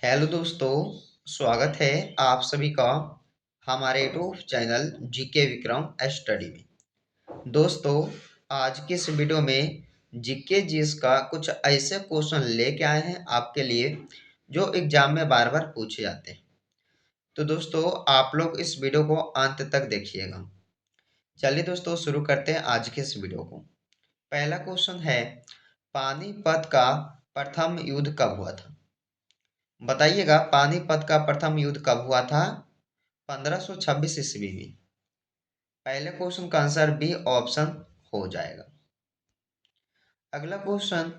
Hello दोस्तों, स्वागत है आप सभी का हमारे YouTube channel GK Vikram study में। दोस्तों, आज के इस वीडियो में जीके जीएस का कुछ ऐसे क्वेश्चन लेके आए हैं आपके लिए जो एग्जाम में बार बार पूछे जाते हैं। तो दोस्तों, आप लोग इस वीडियो को अंत तक देखिएगा। चलिए दोस्तों, शुरू करते हैं आज के इस वीडियो को। पहला क्वेश्चन है, पानीपत का प्रथम युद्ध कब हुआ था? बताइएगा, पानीपत का प्रथम युद्ध कब हुआ था? 1526 ईस्वी में। पहले क्वेश्चन का आंसर बी ऑप्शन हो जाएगा। अगला क्वेश्चन,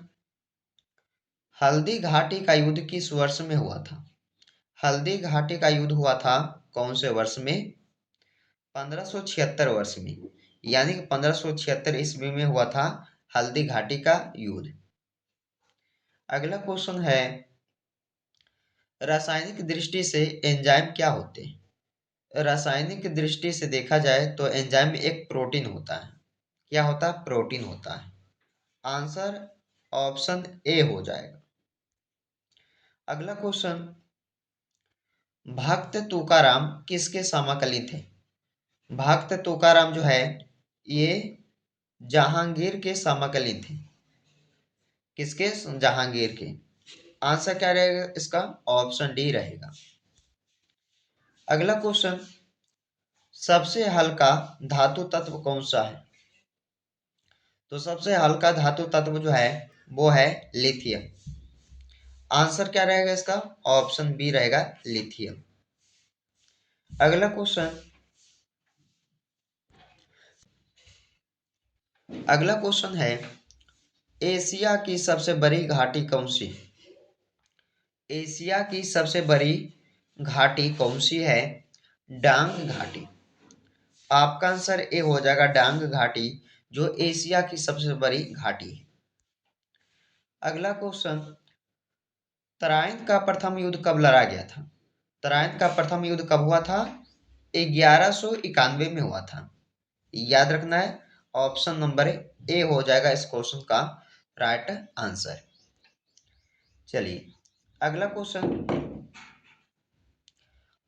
हल्दी घाटी का युद्ध किस वर्ष में हुआ था? हल्दी घाटी का युद्ध हुआ था कौन से वर्ष में? 1576 वर्ष में, यानी कि 1576 ईस्वी में हुआ था हल्दी घाटी का युद्ध। अगला क्वेश्चन है, रासायनिक दृष्टि से एंजाइम क्या होते हैं? रासायनिक दृष्टि से देखा जाए तो एंजाइम एक प्रोटीन होता है। क्या होता है? प्रोटीन होता है। आंसर ऑप्शन ए हो जाएगा। अगला क्वेश्चन, भक्त तुकाराम किसके समकालीन थे? भक्त तुकाराम जो है ये जहांगीर के समकालीन थे। किसके? जहांगीर के। आंसर क्या रहेगा इसका? ऑप्शन डी रहेगा। अगला क्वेश्चन, सबसे हल्का धातु तत्व कौन सा है? तो सबसे हल्का धातु तत्व जो है वो है लिथियम। आंसर क्या रहेगा इसका? ऑप्शन बी रहेगा, लिथियम। अगला क्वेश्चन, अगला क्वेश्चन है, एशिया की सबसे बड़ी घाटी कौन सी है? एशिया की सबसे बड़ी घाटी कौन सी है? डांग घाटी। आपका आंसर ए हो जाएगा, डांग घाटी जो एशिया की सबसे बड़ी घाटी है। अगला क्वेश्चन, तराइन का प्रथम युद्ध कब लड़ा गया था? तराइन का प्रथम युद्ध कब हुआ था? 1191 में हुआ था। याद रखना है, ऑप्शन नंबर ए हो जाएगा इस क्वेश्चन का राइट आंसर। चलिए अगला क्वेश्चन,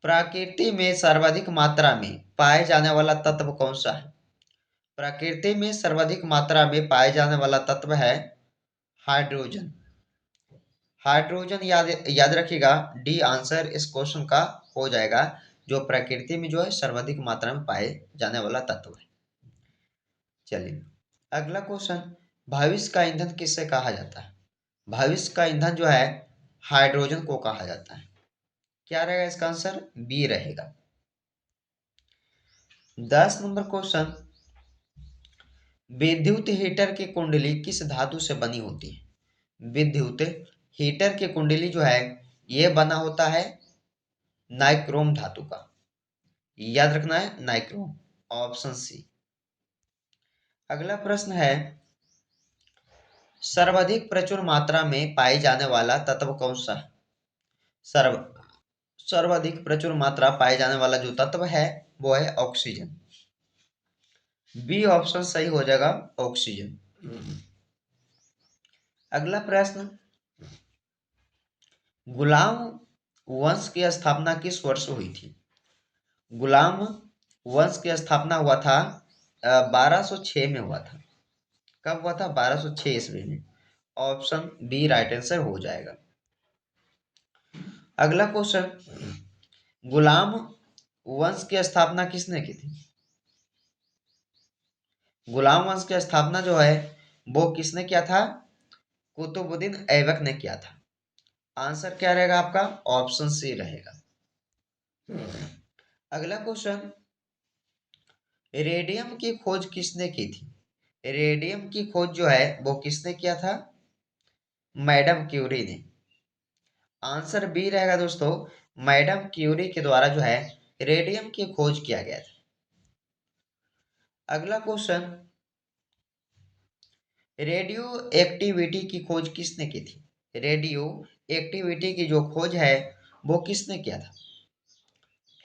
प्रकृति में सर्वाधिक मात्रा में पाए जाने वाला तत्व कौन सा है? प्रकृति में सर्वाधिक मात्रा में पाए जाने वाला तत्व है हाइड्रोजन। हाइड्रोजन याद रखिएगा, डी आंसर इस क्वेश्चन का हो जाएगा, जो प्रकृति में जो है सर्वाधिक मात्रा में पाए जाने वाला तत्व है। चलिए अगला क्वेश्चन, भविष्य का ईंधन किससे कहा जाता है? भविष्य का ईंधन जो है हाइड्रोजन को कहा जाता है। क्या रहेगा इसका आंसर? बी रहेगा। 10 नंबर क्वेश्चन, विद्युत हीटर की कुंडली किस धातु से बनी होती है? विद्युत हीटर की कुंडली जो है ये बना होता है नाइक्रोम धातु का। याद रखना है, नाइक्रोम। Option C. अगला प्रश्न है, सर्वाधिक प्रचुर मात्रा में पाई जाने वाला तत्व कौन सा है? सर्व सर्वाधिक प्रचुर मात्रा पाए जाने वाला जो तत्व है वो है ऑक्सीजन। बी ऑप्शन सही हो जाएगा, ऑक्सीजन। अगला प्रश्न, गुलाम वंश की स्थापना किस वर्ष हुई थी? गुलाम वंश की स्थापना हुआ था 1206 में हुआ था। कब हुआ था? 1206 ईस्वी में। ऑप्शन बी राइट आंसर हो जाएगा। अगला क्वेश्चन, गुलाम वंश की स्थापना किसने की थी? गुलाम वंश की स्थापना जो है वो किसने किया था? कुतुबुद्दीन ऐबक ने किया था। आंसर क्या रहेगा आपका? ऑप्शन सी रहेगा। अगला क्वेश्चन, रेडियम की खोज किसने की थी? रेडियम की खोज जो है वो किसने किया था? मैडम क्यूरी ने। आंसर बी रहेगा दोस्तों, मैडम क्यूरी के द्वारा जो है रेडियम की खोज किया गया था। अगला क्वेश्चन, रेडियो एक्टिविटी की खोज किसने की थी? रेडियो एक्टिविटी की जो खोज है वो किसने किया था?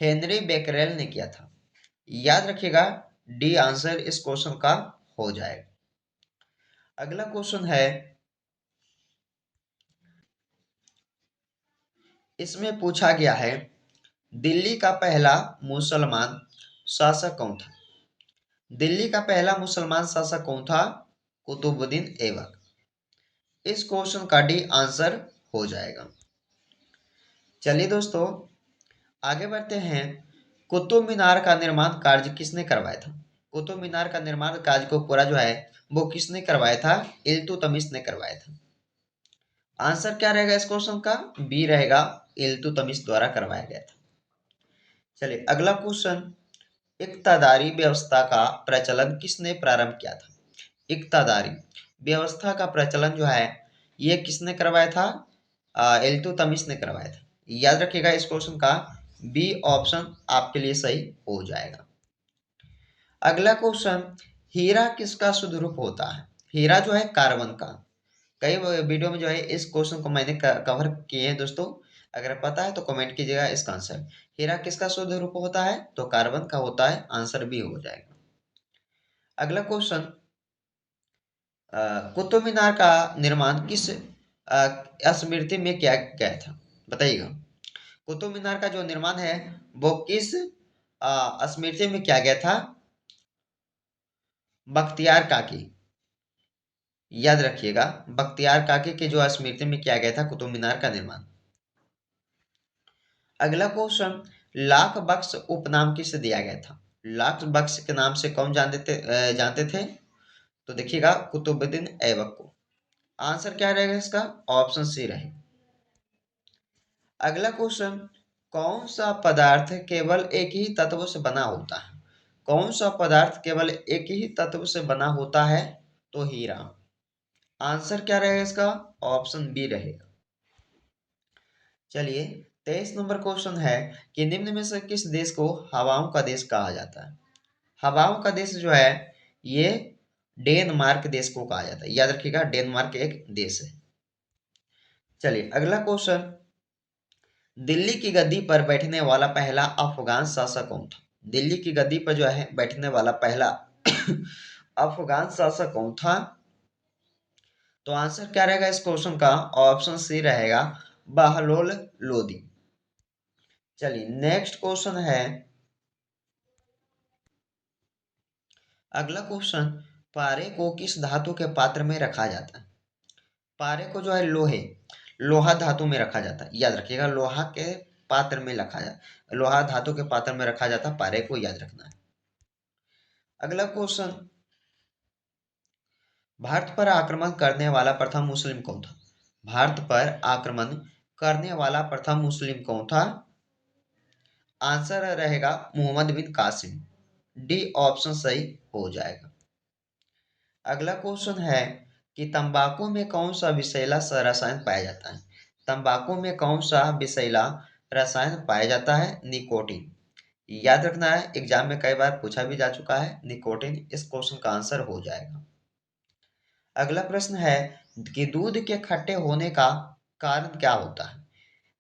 हेनरी बेकरेल ने किया था। याद रखिएगा, डी आंसर इस क्वेश्चन का हो जाएगा। अगला क्वेश्चन है, इसमें पूछा गया है दिल्ली का पहला मुसलमान शासक कौन था। दिल्ली का पहला मुसलमान शासक कौन था? कुतुबुद्दीन ऐबक। इस क्वेश्चन का डी आंसर हो जाएगा। चलिए दोस्तों आगे बढ़ते हैं। कुतुब मीनार का निर्माण कार्य किसने करवाया था? कुतुब मीनार का निर्माण कार्य को पूरा जो है वो किसने करवाया था? इल्तुतमिश ने करवाया था। आंसर क्या रहेगा इस क्वेश्चन का? बी रहेगा, इल्तुतमिश द्वारा करवाया गया था। चलिए अगला क्वेश्चन, इक्तादारी व्यवस्था का प्रचलन किसने प्रारंभ किया था? इक्तादारी व्यवस्था का प्रचलन जो है ये किसने करवाया था? इल्तुतमिश ने करवाया था। याद रखिएगा इस क्वेश्चन का बी ऑप्शन आपके लिए सही हो जाएगा। अगला क्वेश्चन, हीरा किसका शुद्ध रूप होता है? हीरा जो है कार्बन का। कई वीडियो में जो है इस क्वेश्चन को मैंने कवर किए हैं दोस्तों। अगर पता है तो कमेंट कीजिएगा इसका आंसर। हीरा किसका शुद्ध रूप होता है? तो कार्बन का होता है। आंसर बी हो जाएगा। अगला क्वेश्चन, कुतुब मीनार का निर्माण किस स्मृति में किया गया था? बताइएगा। कुतुब मीनार का जो निर्माण है वो किस स्मृति में किया गया था? बख्तियार काकी। याद रखिएगा बख्तियार काकी के जो स्मृति में किया गया था कुतुब मीनार का निर्माण। अगला क्वेश्चन, लाख बख्श उपनाम किसे दिया गया था? लाख बख्श के नाम से कौन जानते थे? तो देखिएगा कुतुबुद्दीन ऐबक को। आंसर क्या रहेगा इसका? ऑप्शन सी रहेगा। अगला क्वेश्चन, कौन सा पदार्थ केवल एक ही तत्व से बना होता है? कौन सा पदार्थ केवल एक ही तत्व से बना होता है? तो हीरा। आंसर क्या रहेगा इसका? ऑप्शन बी रहेगा। चलिए 23 नंबर क्वेश्चन है कि निम्न में से किस देश को हवाओं का देश कहा जाता है? हवाओं का देश जो है ये डेनमार्क देश को कहा जाता है। याद रखिएगा डेनमार्क एक देश है। चलिए अगला क्वेश्चन, दिल्ली की गद्दी पर बैठने वाला पहला अफगान शासक कौन था? दिल्ली की गद्दी पर जो है बैठने वाला पहला अफगान शासक कौन था? तो आंसर क्या रहेगा इस क्वेश्चन का? ऑप्शन सी रहेगा, बहलोल लोदी। चलिए नेक्स्ट क्वेश्चन है। अगला क्वेश्चन, पारे को किस धातु के पात्र में रखा जाता है? पारे को जो है लोहा धातु में रखा जाता है। याद रखिएगा लोहा के पात्र में रखा जाता, लोहा धातु के पात्र में रखा जाता है। पारे को याद रखना है। अगला क्वेश्चन, भारत पर आक्रमण करने वाला प्रथम मुस्लिम कौन था? भारत पर आक्रमण करने वाला प्रथम मुस्लिम कौन था? आंसर रहेगा मोहम्मद बिन कासिम। डी ऑप्शन सही हो जाएगा। अगला क्वेश्चन है कि तंबाकू में कौन सा विषैला रसायन पाया जाता है? तंबाकू में कौन सा विषैला रसायन पाया जाता है? निकोटीन। याद रखना है एग्जाम में कई बार पूछा भी जा चुका है निकोटीन। इस क्वेश्चन का आंसर हो जाएगा। अगला प्रश्न है कि दूध के खट्टे होने का कारण क्या होता है?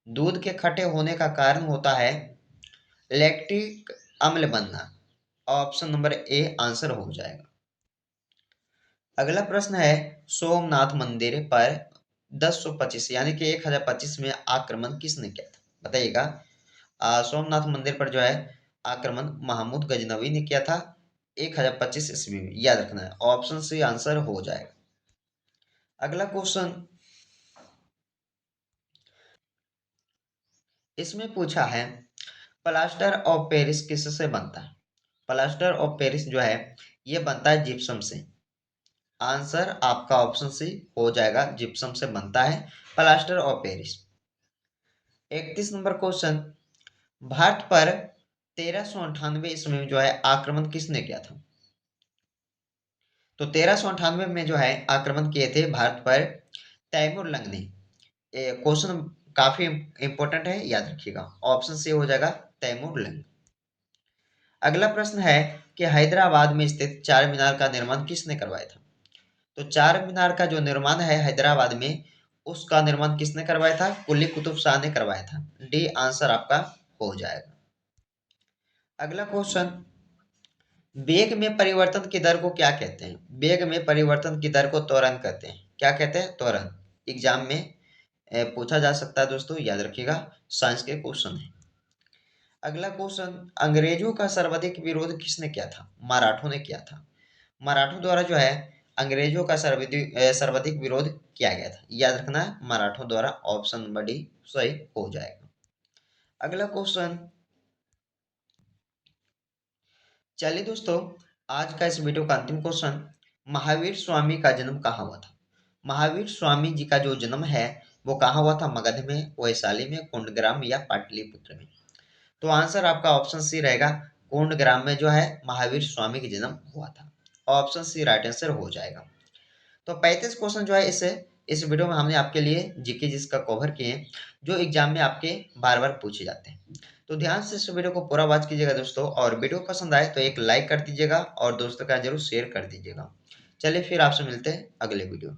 दूध के खट्टे होने का कारण होता है लैक्टिक अम्ल बनना। ऑप्शन नंबर ए आंसर हो जाएगा। अगला प्रश्न है सोमनाथ मंदिर पर 1025 यानी कि 1025 में आक्रमण किसने किया था? बताइएगा। सोमनाथ मंदिर पर जो है आक्रमण महमूद गजनवी ने किया था 1025 ईस्वी में। याद रखना है ऑप्शन सी आंसर हो जाएगा। अगला क्वेश्चन, इसमें पूछा है प्लास्टर ऑफ पेरिस किससे बनता है? प्लास्टर ऑफ पेरिस जो है ये बनता है जिप्सम से। आंसर आपका ऑप्शन सी हो जाएगा, जिप्सम से बनता है plaster of Paris. 31 number question, Bharat पर 1398 ईस्वी में जो है आक्रमण किसने किया था? तो 1398 में जो है आक्रमण किए थे भारत पर तैमूर लंग ने। क्वेश्चन काफी इंपॉर्टेंट है, याद रखिएगा ऑप्शन सी हो जाएगा तैमूर लंग। अगला प्रश्न है कि हैदराबाद में स्थित चार मीनार का निर्माण किसने करवाया था? तो चार मीनार का जो निर्माण है हैदराबाद में उसका निर्माण किसने करवाया था? कुली कुतुब शाह ने करवाया था। डी आंसर आपका हो जाएगा। अगला क्वेश्चन, वेग में परिवर्तन की दर को क्या कहते हैं? वेग में परिवर्तन की दर को त्वरण कहते हैं। क्या कहते हैं? त्वरण। एग्जाम में पूछा जा सकता है दोस्तों, याद रखिएगा, साइंस के क्वेश्चन है। अगला क्वेश्चन, अंग्रेजों का सर्वाधिक विरोध किसने किया था? मराठों ने किया था। मराठों द्वारा जो है अंग्रेजों का सर्वाधिक विरोध किया गया था, याद रखना है, मराठों द्वारा। ऑप्शन नंबर डी सही हो जाएगा। अगला क्वेश्चन, चलिए दोस्तों, आज का इस वीडियो का अंतिम क्वेश्चन, महावीर स्वामी का जन्म कहाँ हुआ था? महावीर स्वामी जी का जो जन्म है वो कहाँ हुआ था? मगध में, वैशाली में, कुंडग्राम या पाटलिपुत्र में? तो आंसर आपका ऑप्शन सी रहेगा, कुंडग्राम में जो है महावीर स्वामी का जन्म हुआ था। ऑप्शन सी राइट आंसर हो जाएगा। तो 35 क्वेश्चन जो है इस वीडियो में हमने आपके लिए जीके जिसका कवर किए हैं, जो एग्जाम में आपके बार बार पूछे जाते हैं। तो ध्यान से इस वीडियो को पूरा वॉच कीजिएगा दोस्तों, और वीडियो पसंद आए तो एक लाइक कर दीजिएगा और दोस्तों का जरूर शेयर कर दीजिएगा। चलिए फिर आपसे मिलते हैं अगले वीडियो।